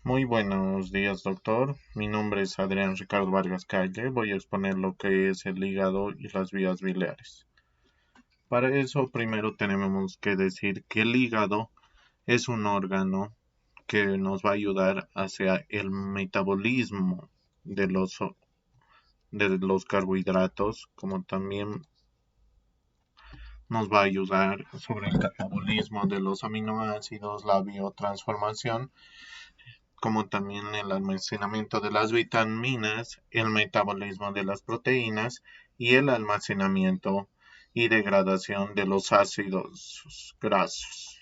Muy buenos días, doctor. Mi nombre es Adrián Ricardo Vargas Calle. Voy a exponer lo que es el hígado y las vías biliares. Para eso, primero tenemos que decir que el hígado es un órgano que nos va a ayudar hacia el metabolismo de los carbohidratos, como también nos va a ayudar sobre el catabolismo de los aminoácidos, la biotransformación, como también el almacenamiento de las vitaminas, el metabolismo de las proteínas y el almacenamiento y degradación de los ácidos grasos.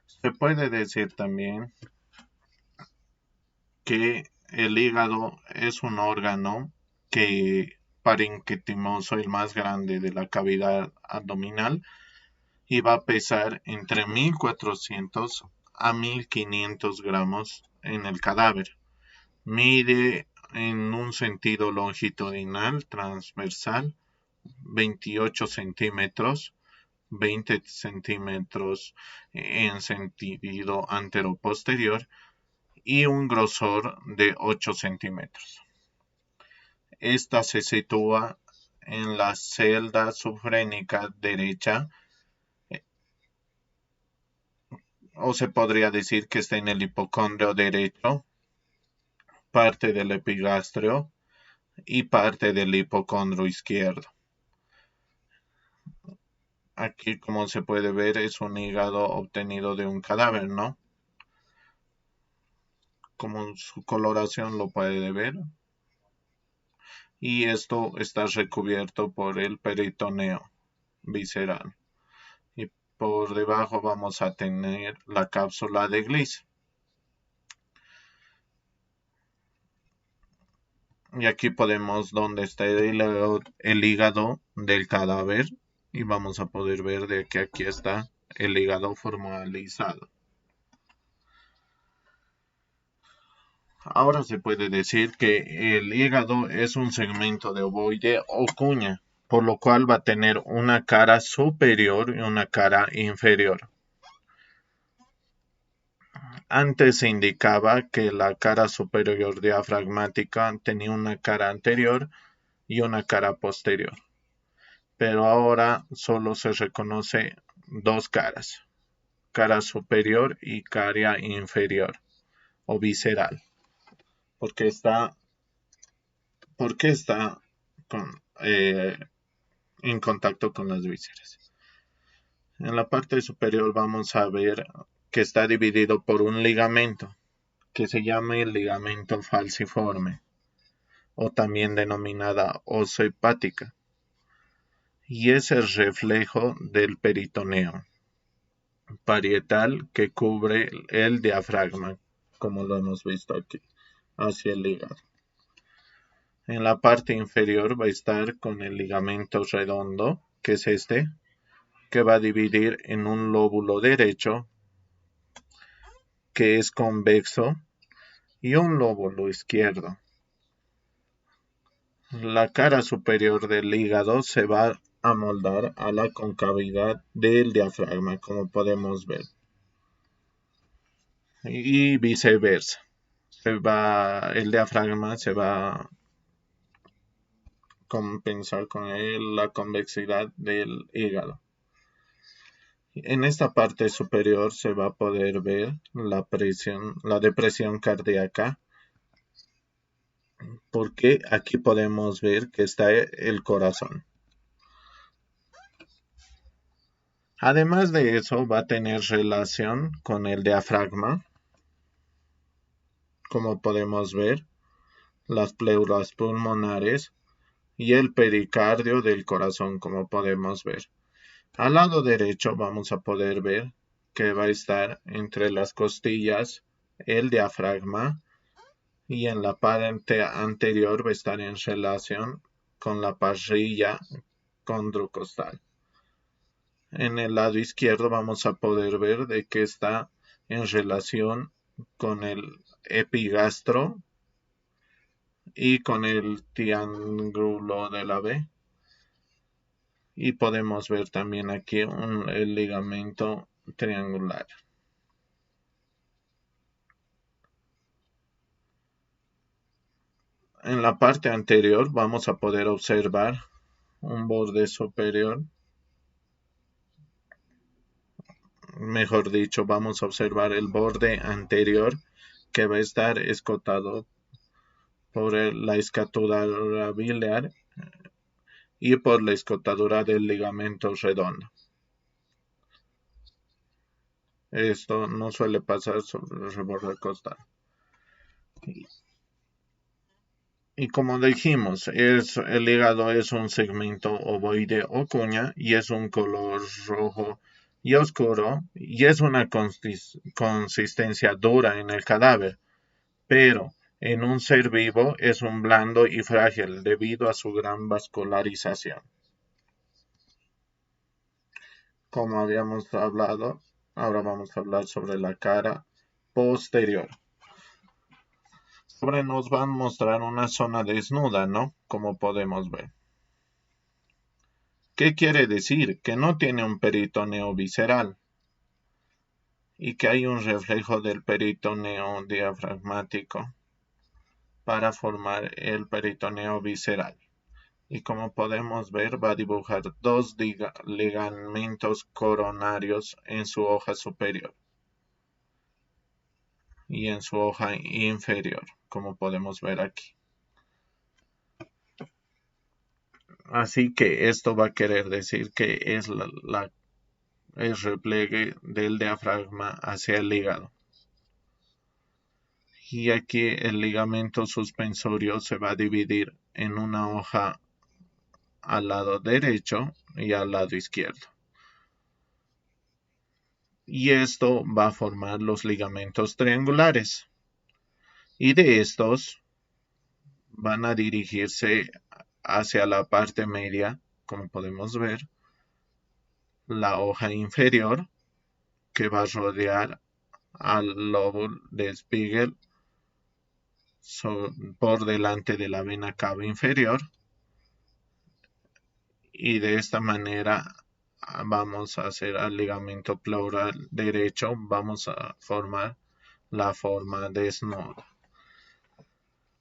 Se puede decir también que el hígado es un órgano que parenquimosо, el más grande de la cavidad abdominal, y va a pesar entre 1400 a 1500 gramos en el cadáver. Mide en un sentido longitudinal transversal 28 centímetros, 20 centímetros en sentido anteroposterior y un grosor de 8 centímetros. Esta se sitúa en la celda sufrénica derecha, o se podría decir que está en el hipocondrio derecho, parte del epigastrio y parte del hipocondrio izquierdo. Aquí, como se puede ver, es un hígado obtenido de un cadáver, ¿no? Como su coloración lo puede ver. Y esto está recubierto por el peritoneo visceral. Y por debajo vamos a tener la cápsula de Gliss. Y aquí podemos dónde está el hígado del cadáver. Y vamos a poder ver de que aquí está el hígado formalizado. Ahora se puede decir que el hígado es un segmento de ovoide o cuña, por lo cual va a tener una cara superior y una cara inferior. Antes se indicaba que la cara superior diafragmática tenía una cara anterior y una cara posterior, pero ahora solo se reconoce dos caras, cara superior y cara inferior o visceral, porque está, porque está con, eh, en contacto con las vísceras. En la parte superior vamos a ver que está dividido por un ligamento que se llama el ligamento falciforme o también denominada oso hepática, y es el reflejo del peritoneo parietal que cubre el diafragma, como lo hemos visto aquí, hacia el hígado. En la parte inferior va a estar con el ligamento redondo, que es este, que va a dividir en un lóbulo derecho, que es convexo, y un lóbulo izquierdo. La cara superior del hígado se va a amoldar a la concavidad del diafragma, como podemos ver, y viceversa. El diafragma se va a compensar con la convexidad del hígado. En esta parte superior se va a poder ver la depresión cardíaca, porque aquí podemos ver que está el corazón. Además de eso, va a tener relación con el diafragma, como podemos ver, las pleuras pulmonares y el pericardio del corazón, como podemos ver. Al lado derecho vamos a poder ver que va a estar entre las costillas el diafragma, y en la parte anterior va a estar en relación con la parrilla condrocostal. En el lado izquierdo vamos a poder ver de que está en relación con el epigastro y con el triángulo de la B. Y podemos ver también aquí el ligamento triangular. En la parte anterior vamos a poder observar un borde superior. Mejor dicho, vamos a observar el borde anterior que va a estar escotado por la escotadura biliar y por la escotadura del ligamento redondo. Esto no suele pasar sobre el borde costal. Y como dijimos, el hígado es un segmento ovoide o cuña y es un color rojo y oscuro y es una consistencia dura en el cadáver, pero en un ser vivo es un blando y frágil debido a su gran vascularización. Como habíamos hablado, ahora vamos a hablar sobre la cara posterior. Sobre nos van a mostrar una zona desnuda, ¿no? Como podemos ver. ¿Qué quiere decir? Que no tiene un peritoneo visceral y que hay un reflejo del peritoneo diafragmático para formar el peritoneo visceral. Y como podemos ver, va a dibujar dos ligamentos coronarios en su hoja superior y en su hoja inferior, como podemos ver aquí. Así que esto va a querer decir que es el repliegue del diafragma hacia el hígado. Y aquí el ligamento suspensorio se va a dividir en una hoja al lado derecho y al lado izquierdo. Y esto va a formar los ligamentos triangulares. Y de estos van a dirigirse hacia la parte media, como podemos ver, la hoja inferior que va a rodear al lóbulo de Spiegel por delante de la vena cava inferior y de esta manera vamos a hacer al ligamento pleural derecho, vamos a formar la forma desnuda.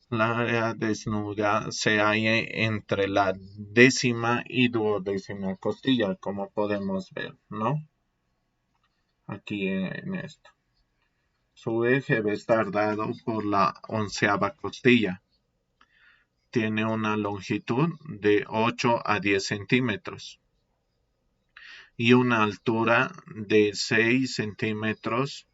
La área desnuda se halla entre la décima y duodécima costilla, como podemos ver, ¿no? Aquí en esto. Su eje va a estar dado por la 11ª costilla. Tiene una longitud de 8 a 10 centímetros y una altura de 6 centímetros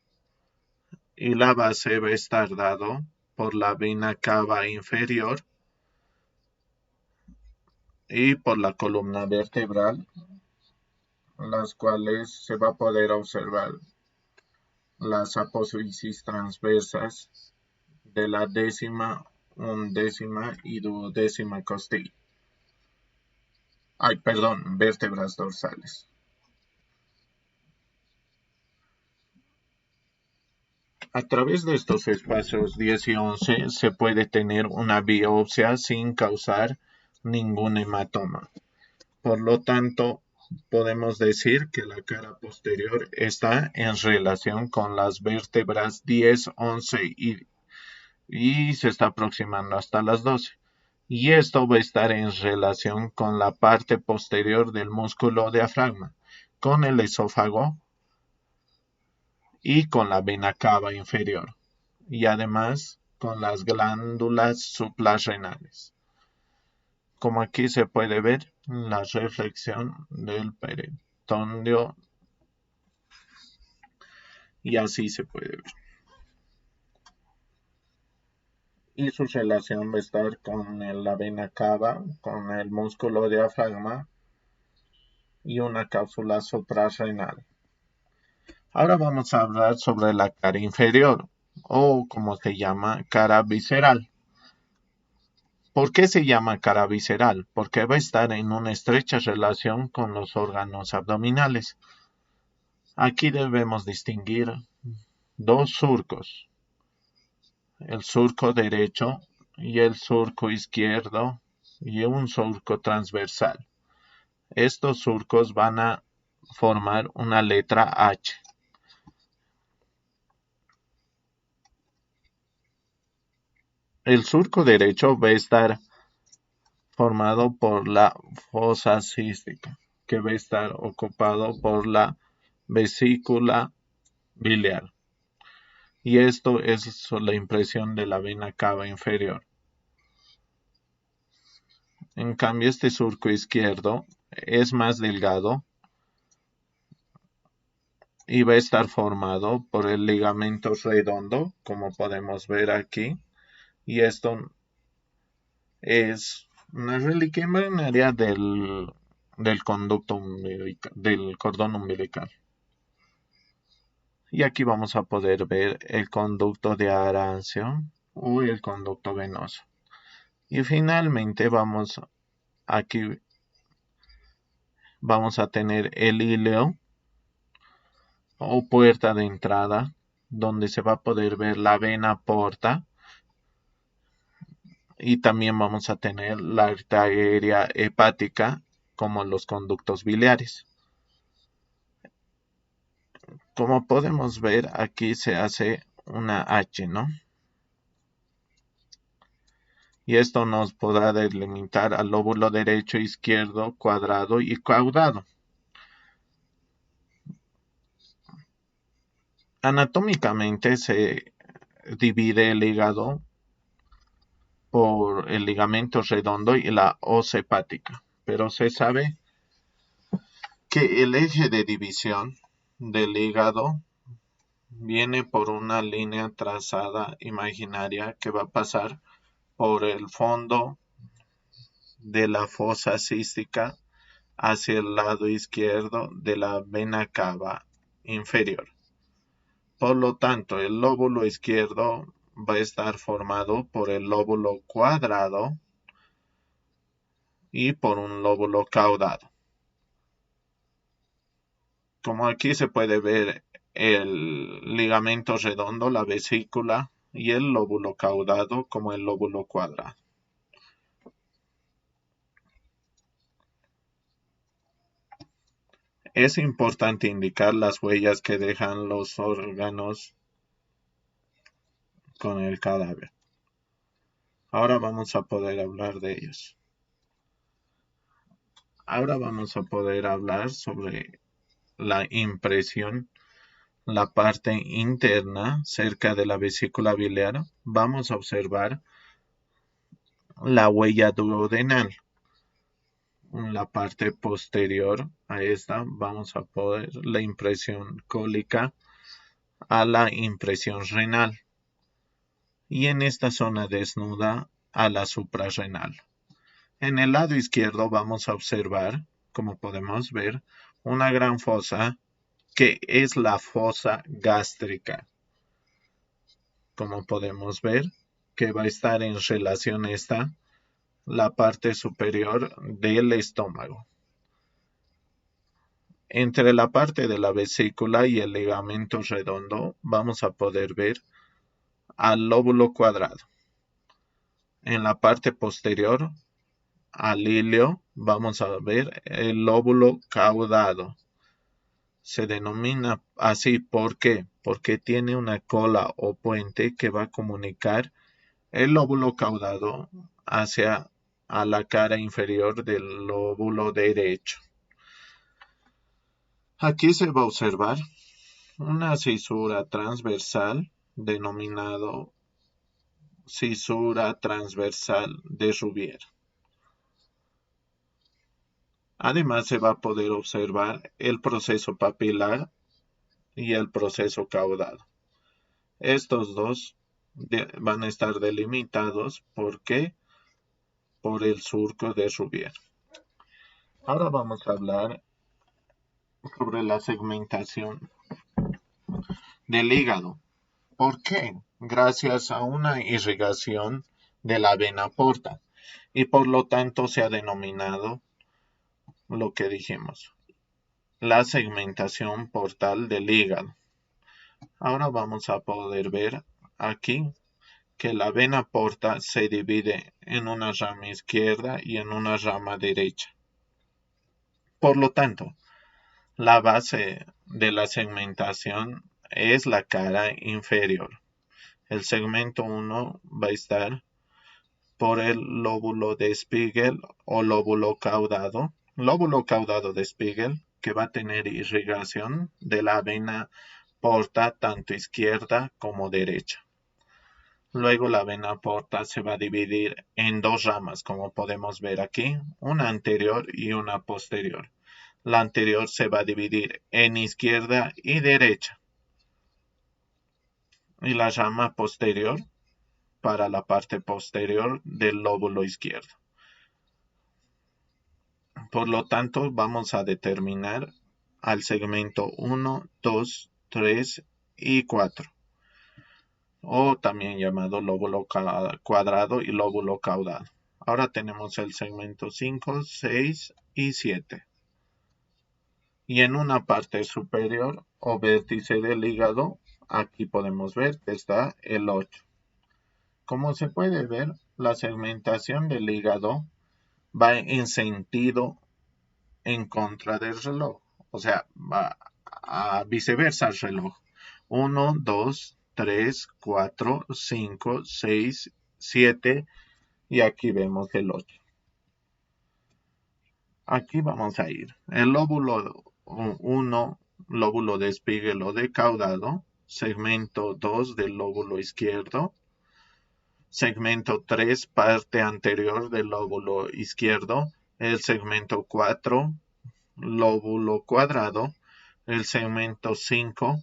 y la base va a estar dado por la vena cava inferior y por la columna vertebral, las cuales se va a poder observar las apófisis transversas de la décima, undécima y duodécima costilla. Vértebras dorsales. A través de estos espacios 10 y 11 se puede tener una biopsia sin causar ningún hematoma. Por lo tanto, podemos decir que la cara posterior está en relación con las vértebras 10, 11 y se está aproximando hasta las 12. Y esto va a estar en relación con la parte posterior del músculo diafragma, con el esófago y con la vena cava inferior, y además con las glándulas suprarrenales. Como aquí se puede ver, la reflexión del peritoneo, y así se puede ver. Y su relación va a estar con la vena cava, con el músculo diafragma y una cápsula suprarrenal. Ahora vamos a hablar sobre la cara inferior, o como se llama, cara visceral. ¿Por qué se llama cara visceral? Porque va a estar en una estrecha relación con los órganos abdominales. Aquí debemos distinguir dos surcos, el surco derecho y el surco izquierdo y un surco transversal. Estos surcos van a formar una letra H. El surco derecho va a estar formado por la fosa cística, que va a estar ocupado por la vesícula biliar. Y esto es la impresión de la vena cava inferior. En cambio, este surco izquierdo es más delgado y va a estar formado por el ligamento redondo, como podemos ver aquí. Y esto es una reliquia embrionaria del conducto del cordón umbilical. Y aquí vamos a poder ver el conducto de Arancio o el conducto venoso. Y finalmente aquí vamos a tener el ileo o puerta de entrada, donde se va a poder ver la vena porta. Y también vamos a tener la arteria hepática, como los conductos biliares. Como podemos ver, aquí se hace una H, ¿no? Y esto nos podrá delimitar al lóbulo derecho, izquierdo, cuadrado y caudado. Anatómicamente se divide el hígado por el ligamento redondo y la hoz hepática, pero se sabe que el eje de división del hígado viene por una línea trazada imaginaria que va a pasar por el fondo de la fosa cística hacia el lado izquierdo de la vena cava inferior. Por lo tanto, el lóbulo izquierdo va a estar formado por el lóbulo cuadrado y por un lóbulo caudado. Como aquí se puede ver el ligamento redondo, la vesícula y el lóbulo caudado como el lóbulo cuadrado. Es importante indicar las huellas que dejan los órganos con el cadáver. Ahora vamos a poder hablar de ellos. Ahora vamos a poder hablar sobre la impresión, la parte interna cerca de la vesícula biliar. Vamos a observar la huella duodenal. En la parte posterior a esta vamos a poder la impresión cólica a la impresión renal. Y en esta zona desnuda a la suprarrenal. En el lado izquierdo vamos a observar, como podemos ver, una gran fosa que es la fosa gástrica. Como podemos ver, que va a estar en relación esta, la parte superior del estómago. Entre la parte de la vesícula y el ligamento redondo vamos a poder ver al lóbulo cuadrado. En la parte posterior al ilio vamos a ver el lóbulo caudado. Se denomina así, ¿por qué? Porque tiene una cola o puente que va a comunicar el lóbulo caudado hacia a la cara inferior del lóbulo derecho. Aquí se va a observar una cisura transversal denominado cisura transversal de Rouvier. Además se va a poder observar el proceso papilar y el proceso caudado. Estos dos van a estar delimitados ¿por qué? Por el surco de Rouvier. Ahora vamos a hablar sobre la segmentación del hígado. ¿Por qué? Gracias a una irrigación de la vena porta y por lo tanto se ha denominado lo que dijimos, la segmentación portal del hígado. Ahora vamos a poder ver aquí que la vena porta se divide en una rama izquierda y en una rama derecha. Por lo tanto, la base de la segmentación es la cara inferior. El segmento 1 va a estar por el lóbulo de Spiegel o lóbulo caudado de Spiegel, que va a tener irrigación de la vena porta tanto izquierda como derecha. Luego la vena porta se va a dividir en dos ramas, como podemos ver aquí, una anterior y una posterior. La anterior se va a dividir en izquierda y derecha. Y la rama posterior para la parte posterior del lóbulo izquierdo. Por lo tanto, vamos a determinar al segmento 1, 2, 3 y 4, o también llamado lóbulo cuadrado y lóbulo caudado. Ahora tenemos el segmento 5, 6 y 7. Y en una parte superior o vértice del hígado, aquí podemos ver que está el 8. Como se puede ver, la segmentación del hígado va en sentido en contra del reloj. O sea, va a viceversa al reloj. 1, 2, 3, 4, 5, 6, 7 y aquí vemos el 8. Aquí vamos a ir. El lóbulo 1, lóbulo de Spiegel o de caudado. Segmento 2 del lóbulo izquierdo. Segmento 3, parte anterior del lóbulo izquierdo. El segmento 4, lóbulo cuadrado. El segmento 5,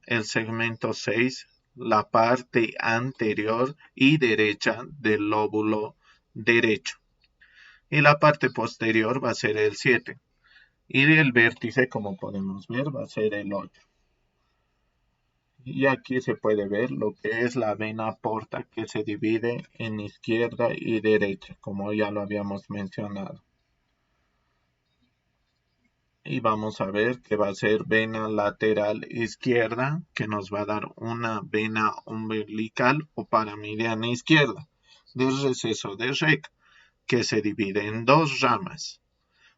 el segmento 6, la parte anterior y derecha del lóbulo derecho. Y la parte posterior va a ser el 7. Y el vértice, como podemos ver, va a ser el 8. Y aquí se puede ver lo que es la vena porta, que se divide en izquierda y derecha, como ya lo habíamos mencionado. Y vamos a ver que va a ser vena lateral izquierda, que nos va a dar una vena umbilical o paramediana izquierda del receso de Reck, que se divide en dos ramas,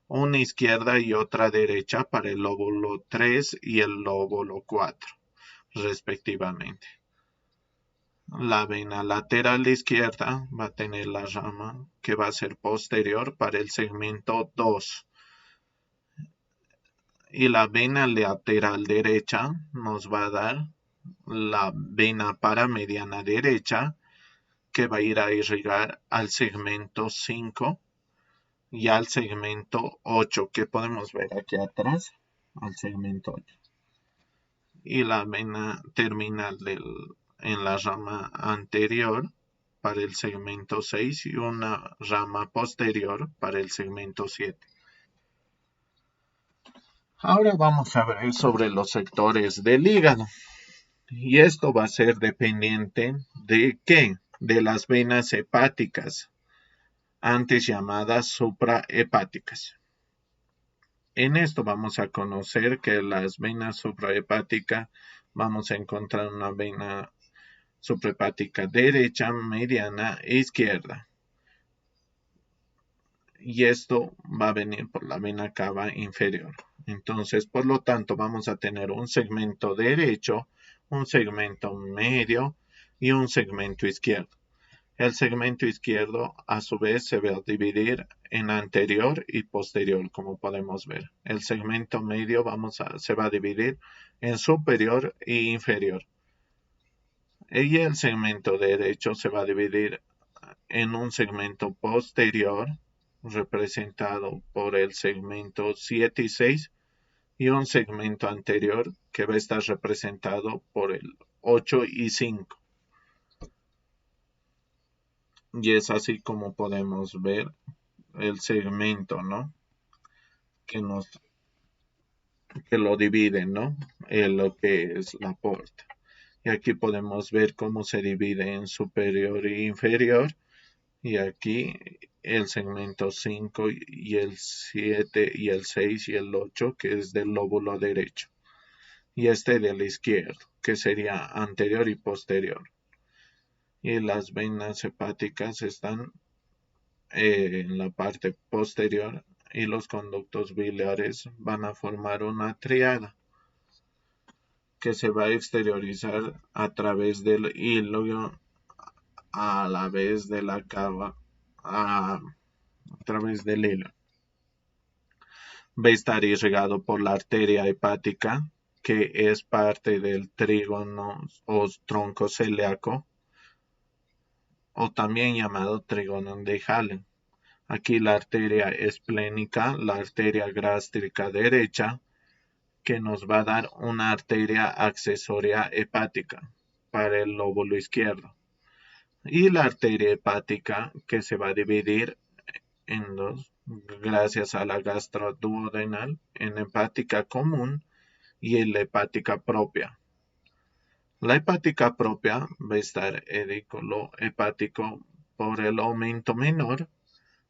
una izquierda y otra derecha para el lóbulo 3 y el lóbulo 4, respectivamente. La vena lateral izquierda va a tener la rama que va a ser posterior para el segmento 2. Y la vena lateral derecha nos va a dar la vena paramediana derecha, que va a ir a irrigar al segmento 5 y al segmento 8, que podemos ver aquí atrás, al segmento 8. Y la vena terminal en la rama anterior para el segmento 6 y una rama posterior para el segmento 7. Ahora vamos a ver sobre los sectores del hígado. Y esto va a ser dependiente de ¿qué? De las venas hepáticas, antes llamadas suprahepáticas. En esto vamos a conocer que las venas suprahepáticas, vamos a encontrar una vena suprahepática derecha, mediana e izquierda. Y esto va a venir por la vena cava inferior. Entonces, por lo tanto, vamos a tener un segmento derecho, un segmento medio y un segmento izquierdo. El segmento izquierdo, a su vez, se va a dividir en anterior y posterior, como podemos ver. El segmento medio se va a dividir en superior e inferior. Y el segmento derecho se va a dividir en un segmento posterior, representado por el segmento 7 y 6, y un segmento anterior que va a estar representado por el 8 y 5. Y es así como podemos ver el segmento, ¿no? Que lo divide, ¿no? En lo que es la porta. Y aquí podemos ver cómo se divide en superior e inferior. Y aquí el segmento 5 y el 7 y el 6 y el 8, que es del lóbulo derecho. Y este del izquierdo, que sería anterior y posterior. Y las venas hepáticas están en la parte posterior y los conductos biliares van a formar una triada que se va a exteriorizar a través del hilo a la vez de la cava a través del hilo. Va a estar irrigado por la arteria hepática, que es parte del trígono o tronco celíaco, o también llamado trígono de Hallen. Aquí la arteria esplénica, la arteria gástrica derecha, que nos va a dar una arteria accesoria hepática para el lóbulo izquierdo. Y la arteria hepática, que se va a dividir en dos, gracias a la gastroduodenal, en hepática común y en la hepática propia. La hepática propia va a estar edículo hepático por el aumento menor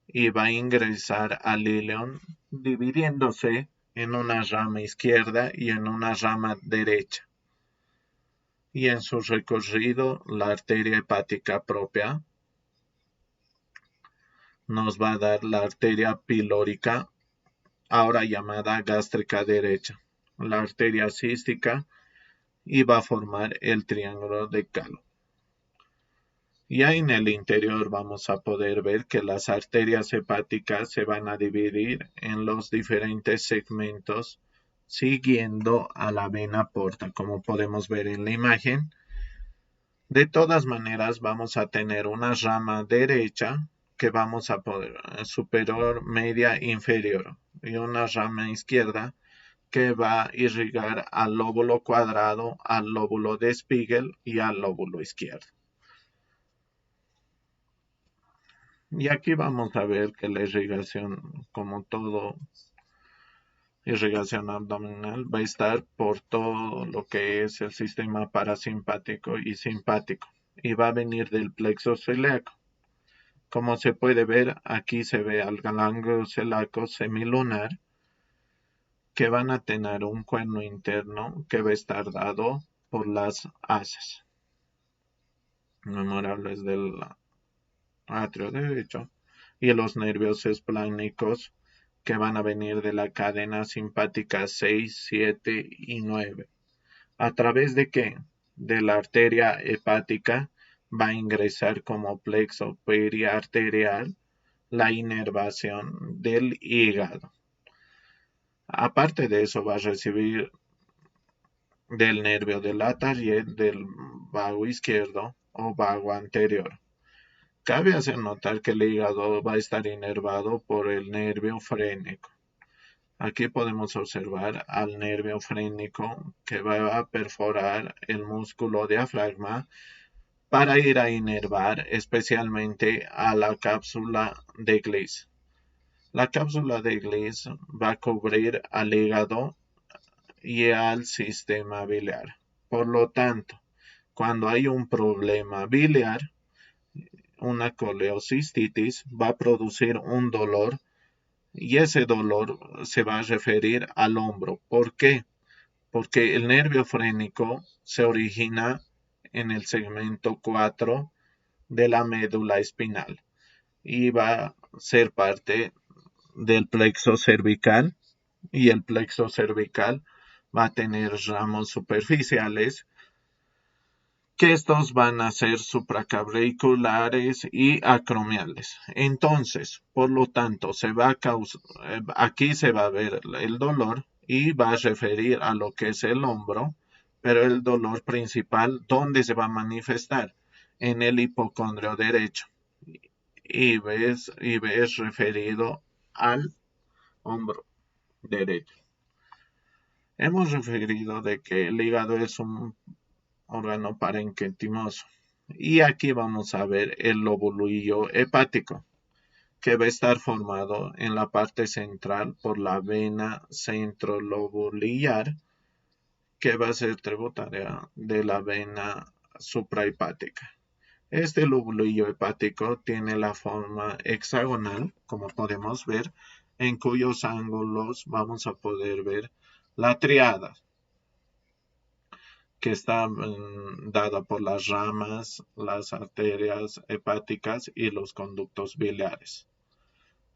y va a ingresar al ileón dividiéndose en una rama izquierda y en una rama derecha. Y en su recorrido, la arteria hepática propia nos va a dar la arteria pilórica, ahora llamada gástrica derecha, la arteria cística, y va a formar el triángulo de Calo. Ya en el interior vamos a poder ver que las arterias hepáticas se van a dividir en los diferentes segmentos siguiendo a la vena porta, como podemos ver en la imagen. De todas maneras vamos a tener una rama derecha que vamos a poder superior, media, inferior, y una rama izquierda que va a irrigar al lóbulo cuadrado, al lóbulo de Spiegel y al lóbulo izquierdo. Y aquí vamos a ver que la irrigación, como todo, irrigación abdominal, va a estar por todo lo que es el sistema parasimpático y simpático. Y va a venir del plexo celíaco. Como se puede ver, aquí se ve al ganglio celíaco semilunar, que van a tener un cuerno interno que va a estar dado por las haces memorables del atrio derecho y los nervios esplánicos que van a venir de la cadena simpática 6, 7 y 9. ¿A través de qué? De la arteria hepática va a ingresar como plexo periarterial la inervación del hígado. Aparte de eso va a recibir del nervio de la Target del vago izquierdo o vago anterior. Cabe hacer notar que el hígado va a estar inervado por el nervio frénico. Aquí podemos observar al nervio frénico que va a perforar el músculo diafragma para ir a inervar especialmente a la cápsula de Gliss. La cápsula de Gliss va a cubrir al hígado y al sistema biliar. Por lo tanto, cuando hay un problema biliar, una coleocistitis va a producir un dolor y ese dolor se va a referir al hombro. ¿Por qué? Porque el nervio frénico se origina en el segmento 4 de la médula espinal y va a ser parte del plexo cervical y el plexo cervical va a tener ramos superficiales que estos van a ser supracabriculares y acromiales. Entonces, por lo tanto, aquí se va a ver el dolor y va a referir a lo que es el hombro, pero el dolor principal, ¿dónde se va a manifestar? En el hipocondrio derecho. Y ves referido al hombro derecho. Hemos referido de que el hígado es un órgano parenquimatoso. Y aquí vamos a ver el lobulillo hepático, que va a estar formado en la parte central por la vena centrolobulillar, que va a ser tributaria de la vena suprahepática. Este lobulillo hepático tiene la forma hexagonal, como podemos ver, en cuyos ángulos vamos a poder ver la triada, que está dada por las ramas, las arterias hepáticas y los conductos biliares.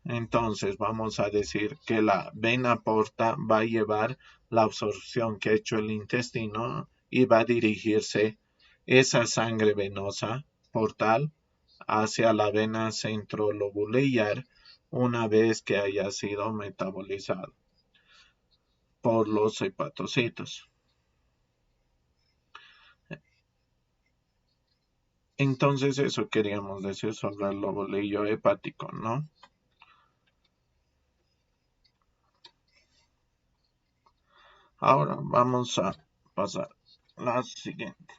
Entonces vamos a decir que la vena porta va a llevar la absorción que ha hecho el intestino y va a dirigirse esa sangre venosa portal hacia la vena centrolobular una vez que haya sido metabolizado por los hepatocitos. Entonces eso queríamos decir sobre el lobulillo hepático, ¿no? Ahora vamos a pasar a la siguiente.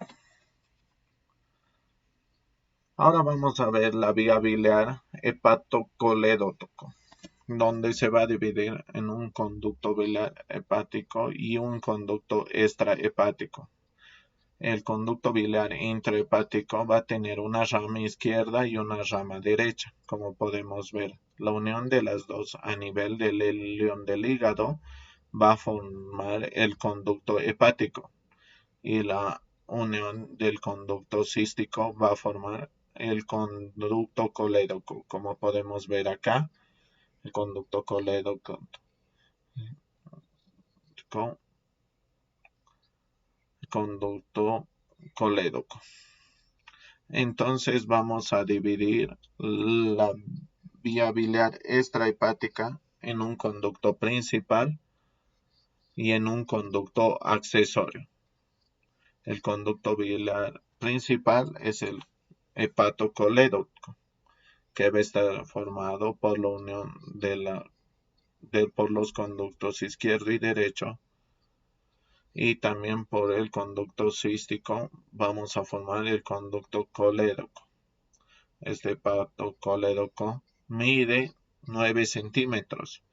Ahora vamos a ver la vía biliar hepatocoledótico, donde se va a dividir en un conducto biliar hepático y un conducto extrahepático. El conducto biliar intrahepático va a tener una rama izquierda y una rama derecha, como podemos ver. La unión de las dos a nivel del ileón del hígado va a formar el conducto hepático y la unión del conducto cístico va a formar el conducto colédoco, como podemos ver acá, el conducto colédoco, conducto colédoco. Entonces vamos a dividir la vía biliar extrahepática en un conducto principal y en un conducto accesorio. El conducto biliar principal es el hepatocolédoco, que va a estar formado por la unión por los conductos izquierdo y derecho, y también por el conducto cístico vamos a formar el conducto colédoco. Este hepatocolédoco mide 9 centímetros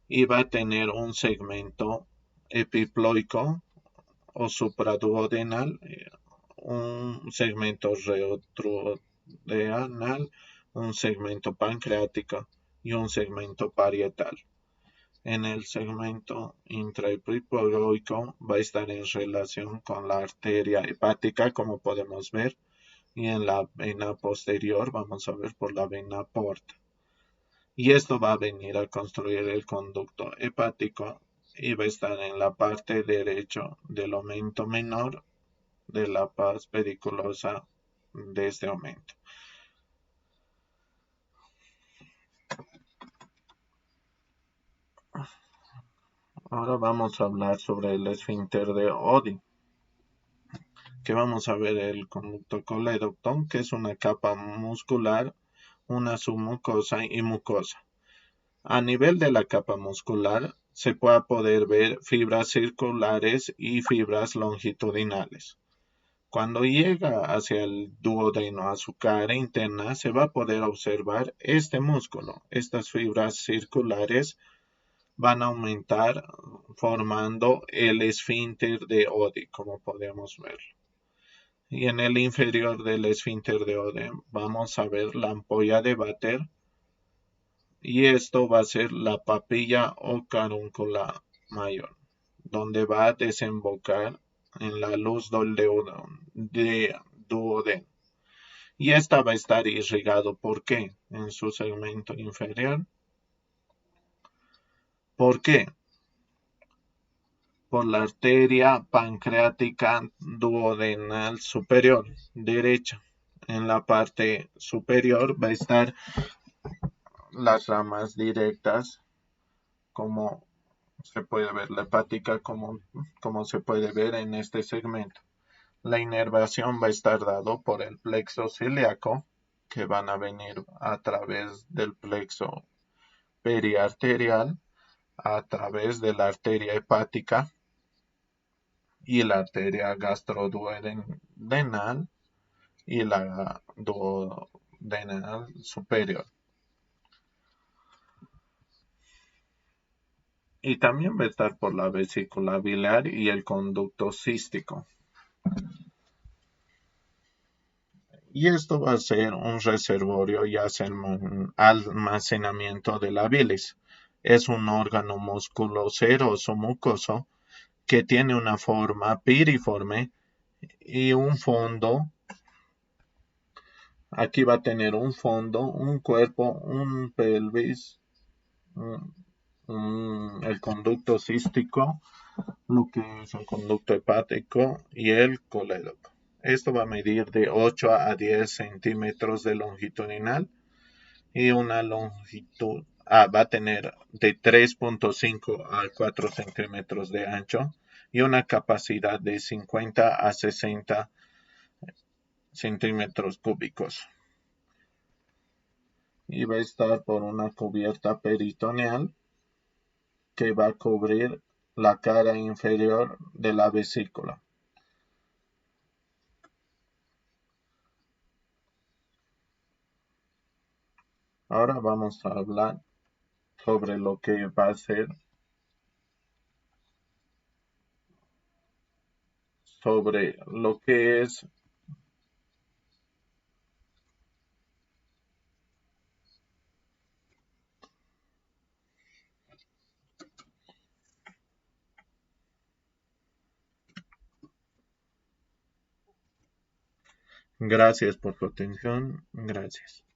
y va a tener un segmento epiploico o supraduodenal, un segmento retroduodenal, un segmento pancreático y un segmento parietal. En el segmento intraepiploico va a estar en relación con la arteria hepática, como podemos ver, y en la vena posterior vamos a ver por la vena porta. Y esto va a venir a construir el conducto hepático y va a estar en la parte derecha del aumento menor de la paz pediculosa de este aumento. Ahora vamos a hablar sobre el esfínter de Oddi, que vamos a ver el conducto colédoco, que es una capa muscular, una submucosa y mucosa. A nivel de la capa muscular se puede poder ver fibras circulares y fibras longitudinales. Cuando llega hacia el duodeno, a su cara interna, se va a poder observar este músculo. Estas fibras circulares van a aumentar formando el esfínter de Oddi, como podemos ver. Y en el inferior del esfínter de Oddi vamos a ver la ampolla de Vater, y esto va a ser la papilla o carúncula mayor, donde va a desembocar en la luz del duodeno. Y esta va a estar irrigado, ¿por qué? En su segmento inferior. ¿Por qué? Por la arteria pancreática duodenal superior, derecha. En la parte superior va a estar las ramas directas, como se puede ver, la hepática, como se puede ver en este segmento. La inervación va a estar dado por el plexo celíaco, que van a venir a través del plexo periarterial, a través de la arteria hepática y la arteria gastroduodenal y la duodenal superior. Y también va a estar por la vesícula biliar y el conducto cístico. Y esto va a ser un reservorio y almacenamiento de la bilis. Es un órgano musculoseroso mucoso que tiene una forma piriforme y un fondo. Aquí va a tener un fondo, un cuerpo, un pelvis, el conducto cístico, lo que es el conducto hepático y el colédoco. Esto va a medir de 8 a 10 centímetros de longitudinal y una longitud, va a tener de 3.5 a 4 centímetros de ancho y una capacidad de 50 a 60 centímetros cúbicos. Y va a estar por una cubierta peritoneal que va a cubrir la cara inferior de la vesícula. Ahora vamos a hablar sobre lo que va a ser, sobre lo que es. Gracias por tu atención. Gracias.